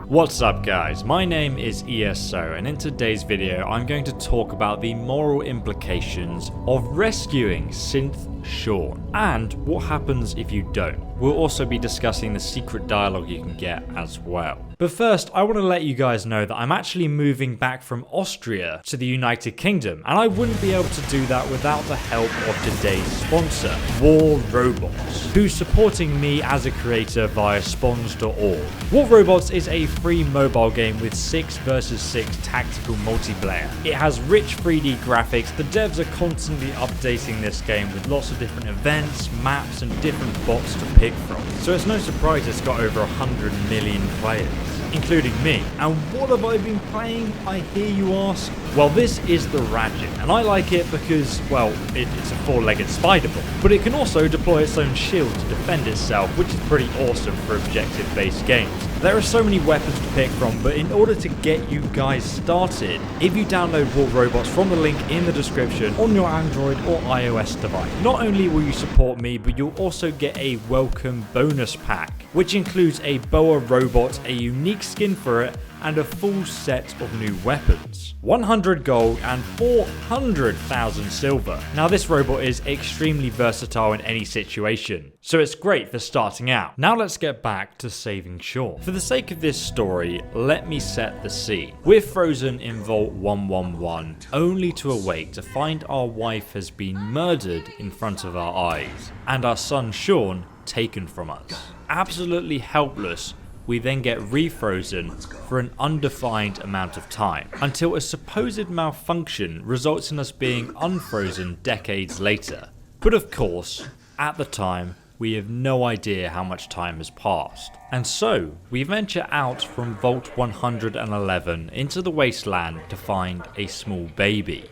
What's up guys, my name is ESO and in today's video I'm going to talk about the moral implications of rescuing Synth Shaun and what happens if you don't. We'll also be discussing the secret dialogue you can get as well. But first, I want to let you guys know that I'm actually moving back from Austria to the United Kingdom, and I wouldn't be able to do that without the help of today's sponsor, War Robots, who's supporting me as a creator via spons.org. War Robots is a free mobile game with 6 versus 6 tactical multiplayer. It has rich 3D graphics, the devs are constantly updating this game with lots of different events, maps and different bots to pick from. So it's no surprise it's got over 100 million players, including me. And what have I been playing, I hear you ask? Well, this is the Ratchet, and I like it because, well, it's a 4-legged spider ball, but it can also deploy its own shield to defend itself, which is pretty awesome for objective-based games. There are so many weapons to pick from, but in order to get you guys started, if you download War Robots from the link in the description on your Android or iOS device, not only will you support me, but you'll also get a welcome bonus pack, which includes a boa robot, a unique skin for it, and a full set of new weapons. 100 gold and 400,000 silver. Now this robot is extremely versatile in any situation, so it's great for starting out. Now let's get back to saving Shaun. For the sake of this story, let me set the scene. We're frozen in Vault 111, only to awake to find our wife has been murdered in front of our eyes, and our son Shaun taken from us. Absolutely helpless, we then get refrozen for an undefined amount of time, until a supposed malfunction results in us being unfrozen decades later. But of course, at the time, we have no idea how much time has passed. And so, we venture out from Vault 111 into the wasteland to find a small baby.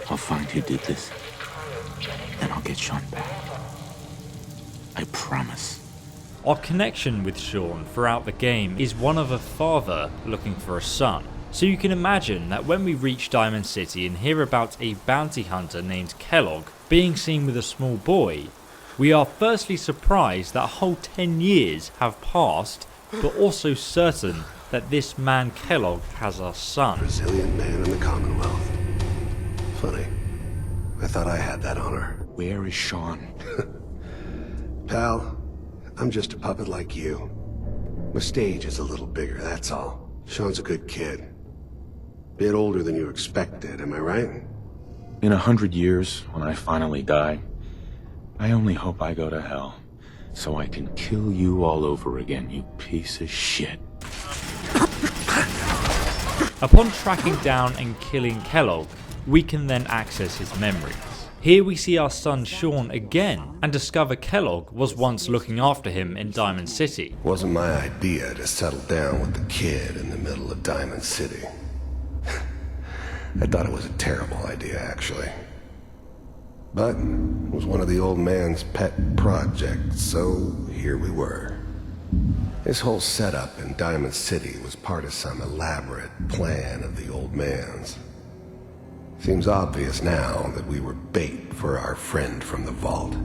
I'll find who did this, and I'll get Shaun back. I promise. Our connection with Shaun throughout the game is one of a father looking for a son. So you can imagine that when we reach Diamond City and hear about a bounty hunter named Kellogg being seen with a small boy, we are firstly surprised that a whole 10 years have passed, but also certain that this man Kellogg has our son. Brazilian man in the Commonwealth. Funny. I thought I had that honor. Where is Shaun? Pal, I'm just a puppet like you. My stage is a little bigger, that's all. Shaun's a good kid. Bit older than you expected, am I right? In 100 years, when I finally die, I only hope I go to hell, so I can kill you all over again, you piece of shit. Upon tracking down and killing Kellogg, we can then access his memories. Here we see our son Shaun again and discover Kellogg was once looking after him in Diamond City. Wasn't my idea to settle down with the kid in the middle of Diamond City. I thought it was a terrible idea, actually. But it was one of the old man's pet projects, so here we were. His whole setup in Diamond City was part of some elaborate plan of the old man's. Seems obvious now that we were bait for our friend from the vault.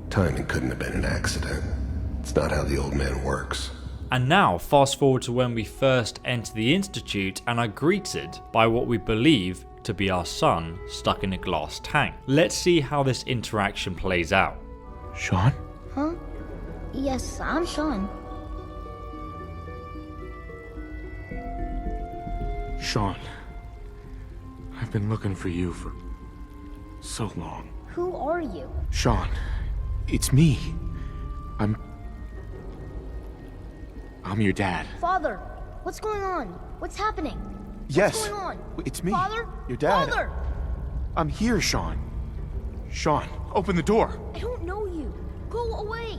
Timing couldn't have been an accident. It's not how the old man works. And now fast forward to when we first enter the Institute and are greeted by what we believe to be our son stuck in a glass tank. Let's see how this interaction plays out. Shaun? Huh? Yes, I'm Shaun. Shaun. I've been looking for you for so long. Who are you? Shaun, it's me. I'm your dad. Father, what's going on? What's happening? Yes, What's going on? it's me. Father? Your dad. Father! I'm here, Shaun. Shaun, open the door. I don't know you. Go away.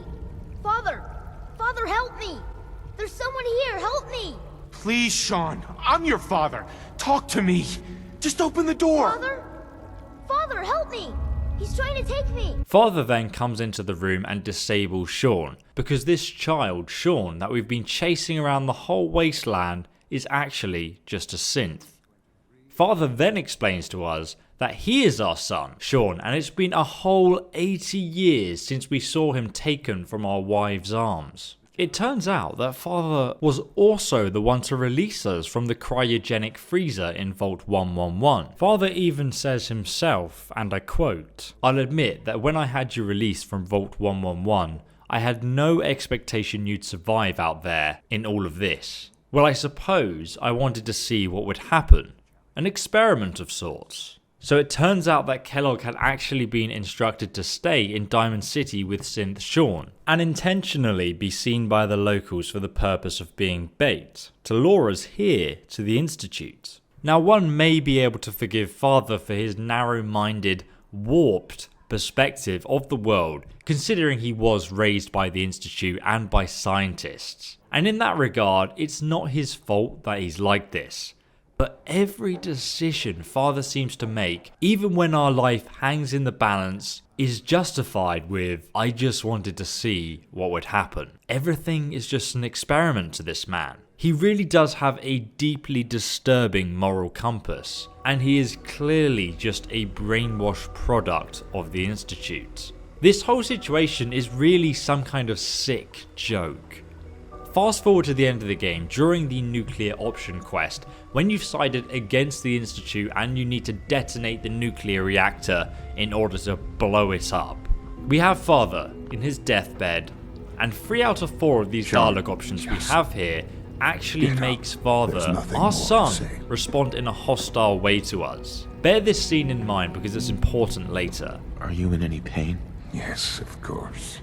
Father! Father, help me! There's someone here, help me! Please, Shaun, I'm your father. Talk to me. Just open the door! Father? Father, help me! He's trying to take me! Father then comes into the room and disables Shaun, because this child, Shaun, that we've been chasing around the whole wasteland is actually just a synth. Father then explains to us that he is our son, Shaun, and it's been a whole 80 years since we saw him taken from our wives' arms. It turns out that Father was also the one to release us from the cryogenic freezer in Vault 111. Father even says himself, and I quote, "I'll admit that when I had you released from Vault 111, I had no expectation you'd survive out there in all of this. Well, I suppose I wanted to see what would happen. An experiment of sorts." So it turns out that Kellogg had actually been instructed to stay in Diamond City with Synth Shaun, and intentionally be seen by the locals for the purpose of being bait, to lure us here to the Institute. Now one may be able to forgive Father for his narrow-minded, warped perspective of the world, considering he was raised by the Institute and by scientists. And in that regard, it's not his fault that he's like this. But every decision Father seems to make, even when our life hangs in the balance, is justified with, "I just wanted to see what would happen." Everything is just an experiment to this man. He really does have a deeply disturbing moral compass, and he is clearly just a brainwashed product of the Institute. This whole situation is really some kind of sick joke. Fast forward to the end of the game, during the nuclear option quest, when you've sided against the Institute and you need to detonate the nuclear reactor in order to blow it up. We have Father in his deathbed, and 3 out of 4 of these Shaun, dialogue options we have here actually Get up. makes Father, There's nothing our more to son, say. respond in a hostile way to us. Bear this scene in mind because it's important later. Are you in any pain? Yes, of course.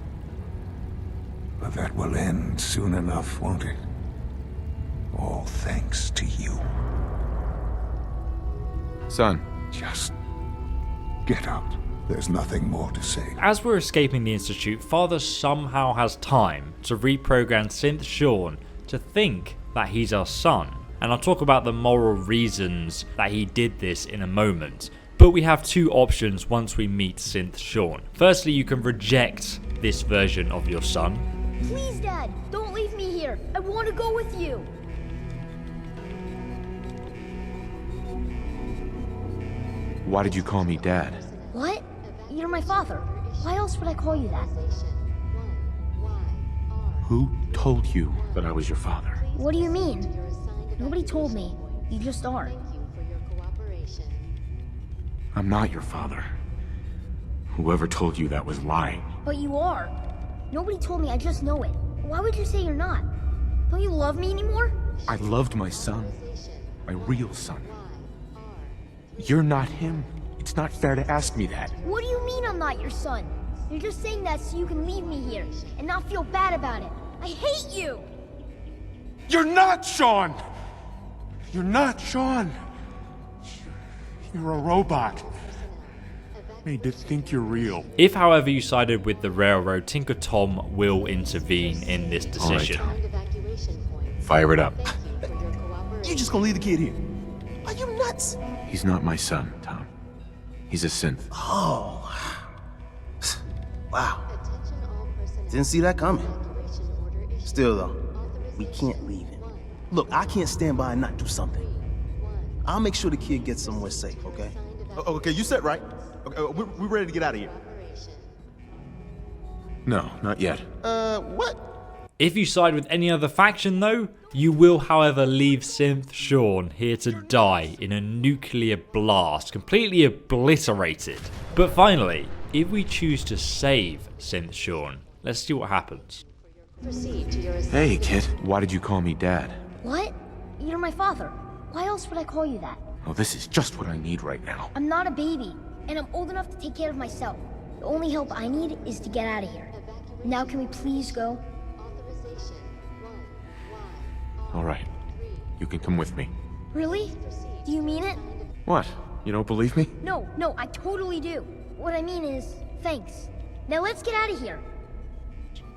But that will end soon enough, won't it? All thanks to you. Son, Just get out. There's nothing more to say. As we're escaping the Institute, Father somehow has time to reprogram Synth Shaun to think that he's our son. And I'll talk about the moral reasons that he did this in a moment. But we have 2 options once we meet Synth Shaun. Firstly, you can reject this version of your son. Please, Dad, don't leave me here. I want to go with you. why did you call me Dad? What? You're my father. Why else would I call you that? Who told you that I was your father? What do you mean? Nobody told me. You just are. I'm not your father. Whoever told you that was lying. But you are. Nobody told me, I just know it. Why would you say you're not? Don't you love me anymore? I loved my son. My real son. You're not him. It's not fair to ask me that. What do you mean I'm not your son? You're just saying that so you can leave me here and not feel bad about it. I hate you! You're not Shaun! You're not Shaun! You're a robot. Made to think you're real. If, however, you sided with the railroad, Tinker Tom will intervene in this decision. All right, Tom. Fire it up. You just gonna leave the kid here? Are you nuts? He's not my son, Tom. He's a synth. Oh. Wow. Didn't see that coming. Still though, we can't leave him. Look, I can't stand by and not do something. I'll make sure the kid gets somewhere safe, okay? Okay, you said right. Okay, we're ready to get out of here. No, not yet. What? If you side with any other faction though, you will however leave Synth Shaun here to die in a nuclear blast, completely obliterated. But finally, if we choose to save Synth Shaun, let's see what happens. Hey, kid. Why did you call me Dad? What? You're my father. Why else would I call you that? Oh, this is just what I need right now. I'm not a baby, and I'm old enough to take care of myself. The only help I need is to get out of here. Now can we please go? All right. You can come with me. Really? Do you mean it? What? You don't believe me? No, I totally do. What I mean is, thanks. Now let's get out of here.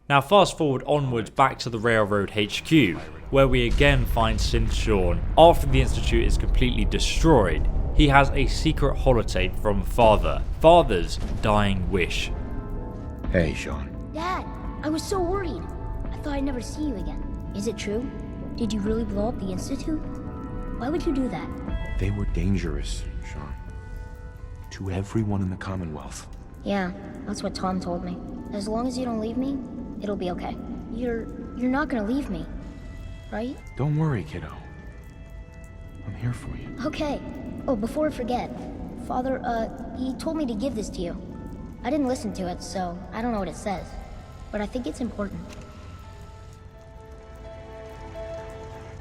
Now fast forward onwards back to the Railroad HQ, where we again find Synth Shaun. After the Institute is completely destroyed, he has a secret holotape from Father, Father's dying wish. Hey, Shaun. Dad, I was so worried. I thought I'd never see you again. Is it true? Did you really blow up the Institute? Why would you do that? They were dangerous, Shaun. To everyone in the Commonwealth. Yeah, that's what Tom told me. As long as you don't leave me, it'll be okay. You're You're not gonna leave me, right? Don't worry, kiddo. I'm here for you. Okay. Oh, before I forget, Father, he told me to give this to you. I didn't listen to it, so I don't know what it says. But I think it's important.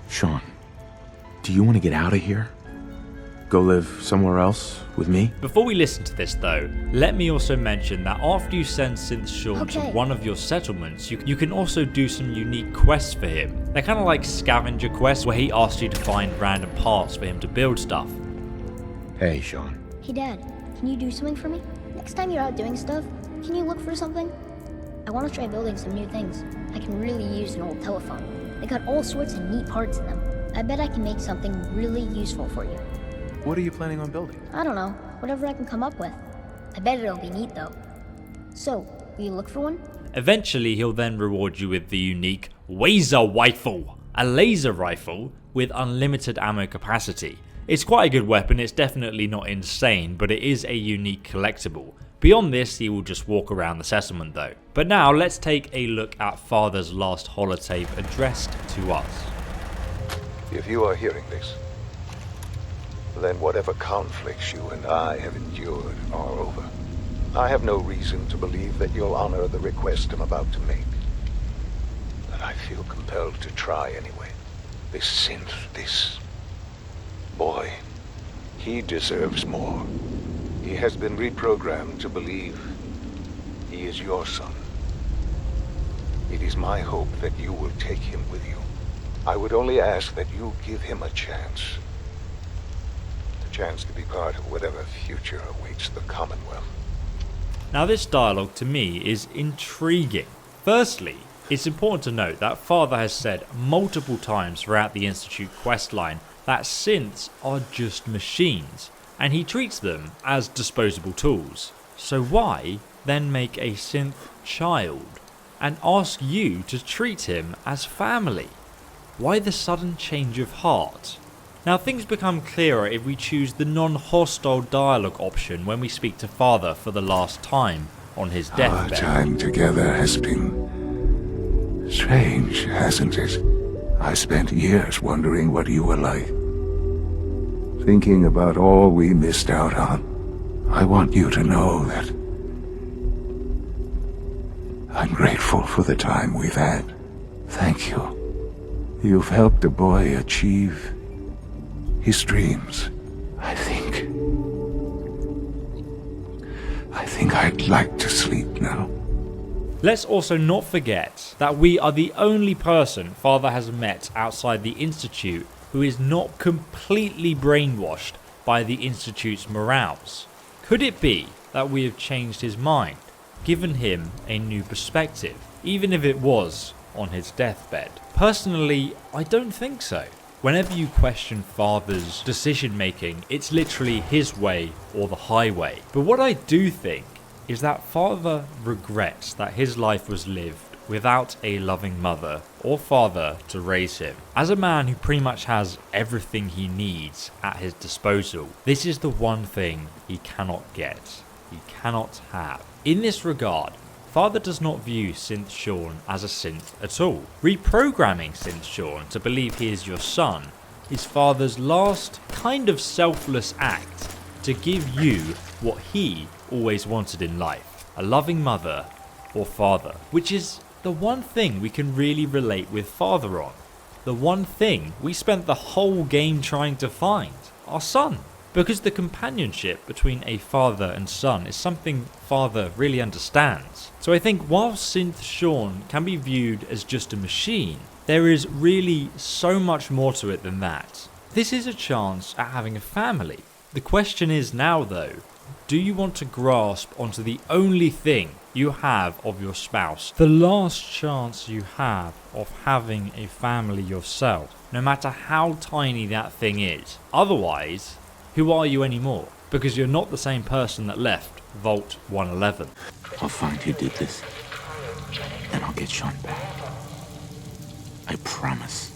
Shaun, do you want to get out of here? Go live somewhere else with me? Before we listen to this though, let me also mention that after you send Synth Shaun to one of your settlements, you can also do some unique quests for him. They're kind of like scavenger quests where he asks you to find random parts for him to build stuff. Hey, Shaun. Hey Dad, can you do something for me? Next time you're out doing stuff, can you look for something? I want to try building some new things. I can really use an old telephone. They got all sorts of neat parts in them. I bet I can make something really useful for you. What are you planning on building? I don't know, whatever I can come up with. I bet it'll be neat though. So, will you look for one? Eventually he'll then reward you with the unique Laser Rifle, a laser rifle with unlimited ammo capacity. It's quite a good weapon, it's definitely not insane, but it is a unique collectible. Beyond this, he will just walk around the settlement though. But now let's take a look at Father's last holotape addressed to us. If you are hearing this, then whatever conflicts you and I have endured are over. I have no reason to believe that you'll honor the request I'm about to make. But I feel compelled to try anyway. This synth, this boy, he deserves more. He has been reprogrammed to believe he is your son. It is my hope that you will take him with you. I would only ask that you give him a chance. A chance to be part of whatever future awaits the Commonwealth. Now this dialogue to me is intriguing. Firstly, it's important to note that Father has said multiple times throughout the Institute questline that synths are just machines, and he treats them as disposable tools. So why then make a synth child and ask you to treat him as family? Why the sudden change of heart? Now things become clearer if we choose the non-hostile dialogue option when we speak to Father for the last time on his Our deathbed. time together has been strange, hasn't it? I spent years wondering what you were like. Thinking about all we missed out on. I want you to know that I'm grateful for the time we've had. Thank you. You've helped a boy achieve his dreams. I think I'd like to sleep now. Let's also not forget that we are the only person Father has met outside the Institute who is not completely brainwashed by the Institute's morals. Could it be that we have changed his mind, given him a new perspective, even if it was on his deathbed? Personally, I don't think so. Whenever you question Father's decision making, it's literally his way or the highway. But what I do think is that Father regrets that his life was lived without a loving mother or father to raise him. As a man who pretty much has everything he needs at his disposal, this is the one thing he cannot get, he cannot have. In this regard, Father does not view Synth Shaun as a synth at all. Reprogramming Synth Shaun to believe he is your son is Father's last kind of selfless act to give you what he always wanted in life, a loving mother or father, which is the one thing we can really relate with Father on. The one thing we spent the whole game trying to find, our son. Because the companionship between a father and son is something Father really understands. So I think while Synth Shaun can be viewed as just a machine, there is really so much more to it than that. This is a chance at having a family. The question is now though, do you want to grasp onto the only thing you have of your spouse, the last chance you have of having a family yourself, no matter how tiny that thing is? Otherwise, who are you anymore? Because you're not the same person that left Vault 111. I'll find who did this, and I'll get Shaun back. I promise.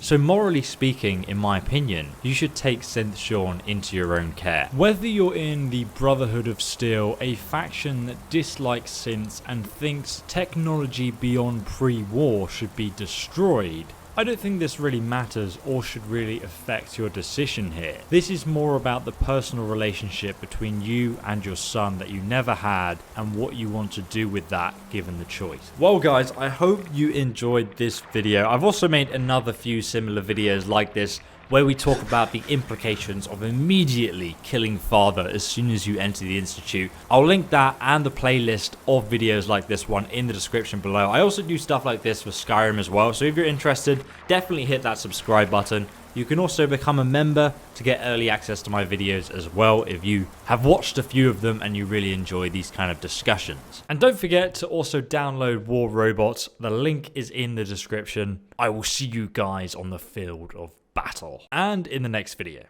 So morally speaking, in my opinion, you should take Synth Shaun into your own care. Whether you're in the Brotherhood of Steel, a faction that dislikes synths and thinks technology beyond pre-war should be destroyed, I don't think this really matters or should really affect your decision here. This is more about the personal relationship between you and your son that you never had and what you want to do with that given the choice. Well guys, I hope you enjoyed this video. I've also made another few similar videos like this where we talk about the implications of immediately killing father as soon as you enter the institute. I'll link that and the playlist of videos like this one in the description below. I also do stuff like this for Skyrim as well, so if you're interested, definitely hit that subscribe button. You can also become a member to get early access to my videos as well if you have watched a few of them and you really enjoy these kind of discussions. And don't forget to also download War Robots. The link is in the description. I will see you guys on the field of battle and in the next video.